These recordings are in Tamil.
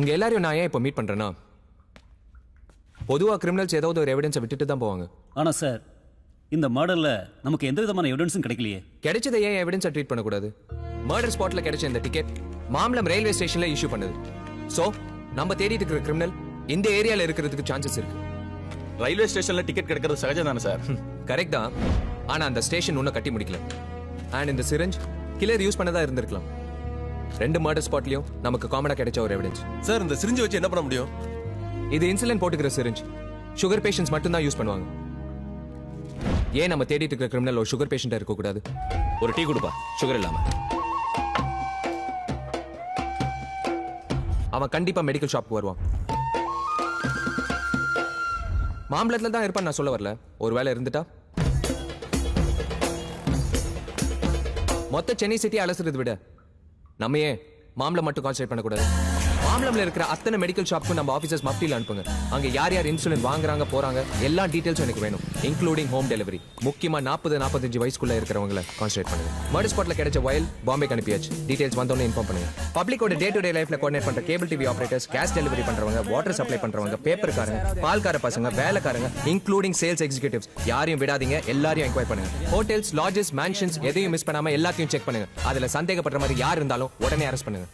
உங்க எல்லாரையும் நான் ஏன் இப்போ மீட் பண்றேன்னா, பொதுவா கிரிமினல்ஸ் ஏதாவது ஒரு எவிடன்ஸை விட்டுட்டு தான் போவாங்க. ஆனா சார், இந்த மர்டர்ல நமக்கு எந்த விதமான எவிடன்ஸும் கிடைக்கலையே. கிடைச்சதை ஏன் எவிடன்ஸை ட்ரீட் பண்ணக்கூடாது? மர்டர் ஸ்பாட்ல கிடைச்ச இந்த டிக்கெட் மாம்பலம் ரயில்வே ஸ்டேஷன்ல இஷ்யூ பண்ணுது. சோ நம்ம தேடிட்டு இருக்கிற கிரிமினல் இந்த ஏரியால இருக்கிறதுக்கு சான்சஸ் இருக்கு. ரயில்வே ஸ்டேஷன்ல டிக்கெட் கிடைக்கிறது சகஜம் தானே சார்? கரெக்ட் தான். ஆனா அந்த ஸ்டேஷன் இன்னும் கட்டி முடிக்கல. அண்ட் இந்த சிரஞ்ச் கில்லர் யூஸ் பண்ணதா இருந்திருக்கலாம். ரெண்டு மர்டர் ஸ்பாட்லயும் நமக்கு காமனா கிடைச்ச ஒரு எவிடன்ஸ். சார், இந்த சிரிஞ்சு வச்சு என்ன பண்ண முடியும்? இது இன்சுலின் போட்டுக்கிற சிரஞ்ச். சுகர் பேஷண்ட்ஸ் மட்டும் தான் யூஸ் பண்ணுவாங்க. ஏன் நம்ம தேடிட்டு இருக்கிற கிரிமினல் ஒரு சுகர் பேஷண்டா இருக்க கூடாது? ஒரு டீ கொடுப்பா, சுகர் இல்லாம. அவன் கண்டிப்பா மெடிக்கல் ஷாப்க்கு வருவான். மாம்பழத்துல தான் இருப்பான் நான் சொல்ல வரல. ஒரு வேளை இருந்துட்டா மொத்த சென்னை சிட்டி அலசுறது விட நம்ம ஏன் மாம்பழம் மட்டும் கான்சென்ட்ரேட் பண்ணக்கூடாது? மாம்பழம்ல இருக்கிற அத்தனை மெடிக்கல் ஷாப்க்கும் நம்ம ஆஃபீஸர்ஸ் மஃப்டியில் அனுப்புங்க. அங்க யார் யார் இன்சுலின் வாங்குறாங்க போறாங்க எல்லா டீடைல்ஸும் எனக்கு வேணும், இன்க்ளூடிங் ஹோம் டெலிவரி. முக்கியமா 40-45 வயசுக்குள்ள இருக்கிறவங்களை கான்சென்ட்ரேட் பண்ணுங்க. மர்டர் ஸ்பாட்ல கிடைச்ச வயல் பாம்பேக்கு அனுப்பியாச்சு. டீடைல்ஸ் வந்தோன்னு இன்ஃபார்ம் பண்ணுங்க. பப்ளிக்கோட டே டு டே லைஃப்ல கோஆர்டினேட் பண்ற cable TV operators, gas delivery பண்றவங்க, வாட்டர் சப்ளை பண்றவங்க, பேப்பர்காரங்க, பால்கார பசங்க, வேலைக்காரங்க, இன்க்ளூடிங் சேல்ஸ் எக்ஸிகியூட்டிவ்ஸ், யாரையும் விடாதீங்க. எல்லாரையும் என்கொயரி பண்ணுங்க. ஹோட்டல்ஸ், லாட்ஜஸ், மேன்ஷன்ஸ் எதையும் மிஸ் பண்ணாம எல்லாத்தையும் செக் பண்ணுங்க. அதுல சந்தேகப்படுற மாதிரி யார் இருந்தாலும் உடனே அரெஸ்ட் பண்ணுங்க.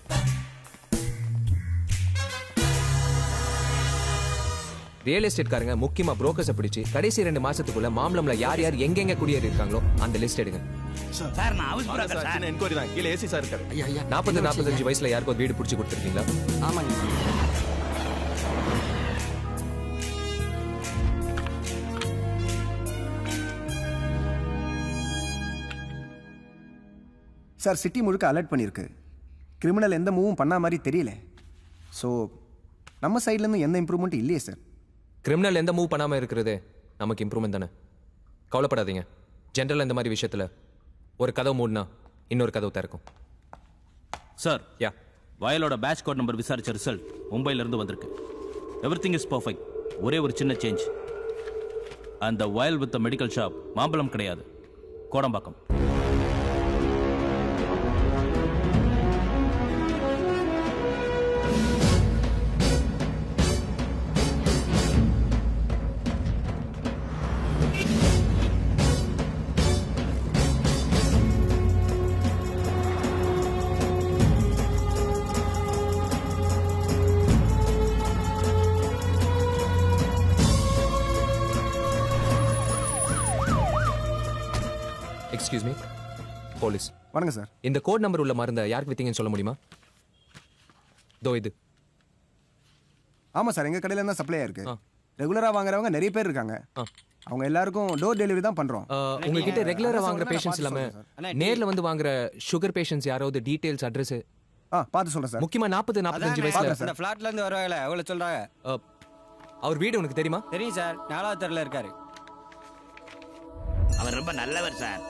ரியல் எஸ்டேட்காரங்க முக்கியமா புரோக்கர்ஸை பிடிச்சி கடைசி 2 மாசத்துக்குள்ள மாம்பழம்ல யார் யார் எங்கெங்க குடியேறி இருக்காங்களோ அந்த லிஸ்ட் எடுங்க. சார், நான் ஹவுஸ் புரோக்கர் சார். சின்ன என்கொயரி தான். கீழ ஏசி சார் இருக்காரு. 40-45 வயசுல யாருக்கும் வீடு பிடிச்சி கொடுத்துருக்கீங்களா? ஆமாங்க. சார், சிட்டி முழுக்க அலர்ட் பண்ணியிருக்கு. கிரிமினல் எந்த மூவும் பண்ண மாதிரி தெரியல. ஸோ நம்ம சைட்லேருந்து எந்த இம்ப்ரூவ்மெண்ட் இல்லையே சார். கிரிமினல் எந்த மூவ் பண்ணாம இருக்கிறதே நமக்கு இம்ப்ரூவ்மெண்ட் தானே. கவலைப்படாதீங்க. ஜென்ரல் இந்த மாதிரி விஷயத்துல ஒரு கதவு மூடினா இன்னொரு கதவு திறக்கும். சார், யா, வயலோட பேட்ச் கோட் நம்பர் விசாரிச்ச ரிசல்ட் மும்பைல இருந்து வந்திருக்கு. Everything is perfect. ஒரே ஒரு சின்ன சேஞ்ச். அந்த வயல் வித் மெடிக்கல் ஷாப் மாம்பழம் கிடையாது, கோடம்பாக்கம். Excuse me, police. வணக்கம் சார். இந்த கோட் நம்பர் உள்ள மருந்தை யாருக்கு வித்தீங்கன்னு சொல்ல முடியுமா? தோ இது. ஆமாம் சார், எங்கள் கடையில் தான் சப்ளை ஆயிருக்கு. ரெகுலராக வாங்குறவங்க நிறைய பேர் இருக்காங்க. அவங்க எல்லாருக்கும் டோர் டெலிவரி தான் பண்ணுறோம். உங்ககிட்ட ரெகுலரா வாங்குற பேஷண்ட்ஸ் இல்லாம நேர்ல வந்து வாங்குற சுகர் பேஷண்ட்ஸ் யாராவது டீடைல்ஸ், அட்ரஸ் பார்த்து சொல்கிறேன் சார். முக்கியமா 40-45 வயசுல இந்த ஃபிளாட்ல இருந்து வருவாங்களே அவங்கள சொல்றாங்க. அவர் வீடு உனக்கு தெரியுமா? தெரியும் சார், 4வது தெருல இருக்காரு. அவர் ரொம்ப நல்லவர் சார்.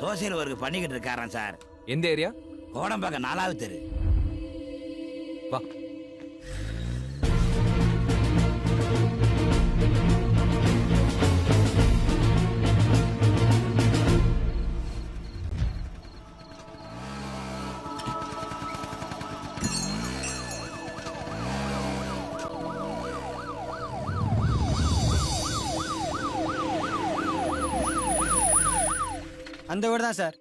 சோசியல் ஒர்க் பண்ணிக்கிட்டு இருக்காராம் சார். எந்த ஏரியா? கோடம்பாக்கம் 4வது தெரு. வா. அந்த வீடு தான் சார்.